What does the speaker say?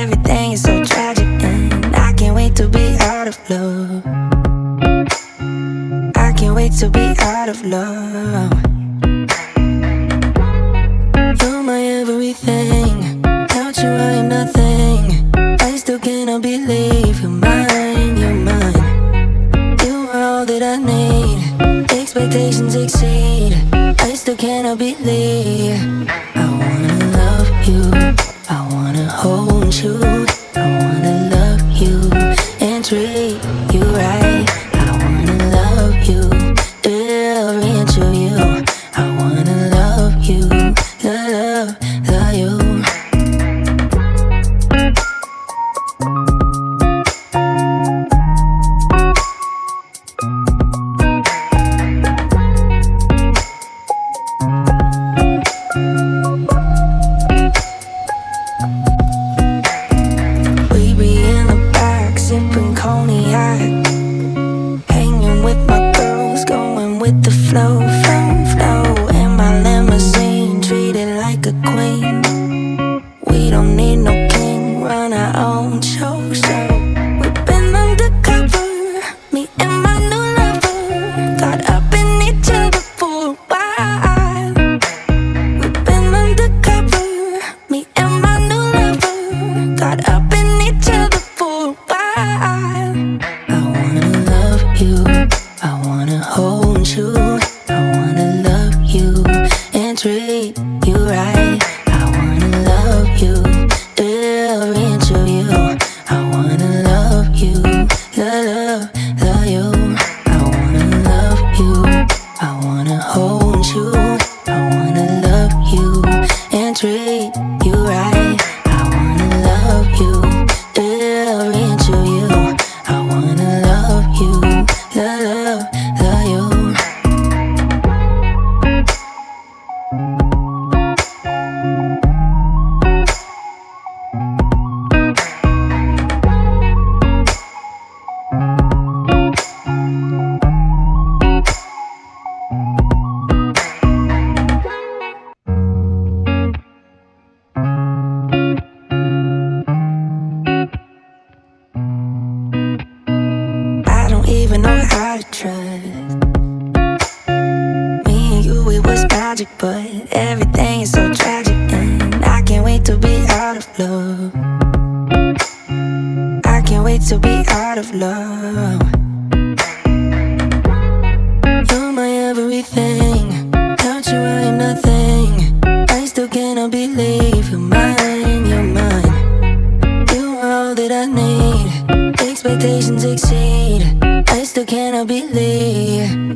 everything is so tragic, and I can't wait to be out of love. I can't wait to be out of love. You're my everything, without you I am nothing. I still cannot believe you're mine, you're mine. You are all that I need, expectations exceed. I still cannot believe. I wanna love you, I wanna hold you, I wanna love you and treat you right. I wanna love you, live into you. I wanna love you, love you. We be in the back, sipping cognac, hanging with my girls, going with the flow, flow. In my limousine, treated like a queen. We don't need no king, run our own show. We've been undercover, me and my new lover, caught up in each other for a while. We've been undercover, me and my new lover, caught up in each other for a while. I wanna love you, I wanna hold you, I wanna love you and treat you right. I wanna love you, live into you. I wanna love you, love you. I wanna love you, I wanna hold you, I wanna love you and treat you right. I wanna love you, live into you. I wanna love you, love you. I don't even know how to trust. Me and you, it was magic, but everything is so tragic, and I can't wait to be out of love. I can't wait to be out of love. You're my everything, without you I am nothing. I still cannot believe you're mine, you're mine. You are all that I need, expectations exceed. I still cannot believe.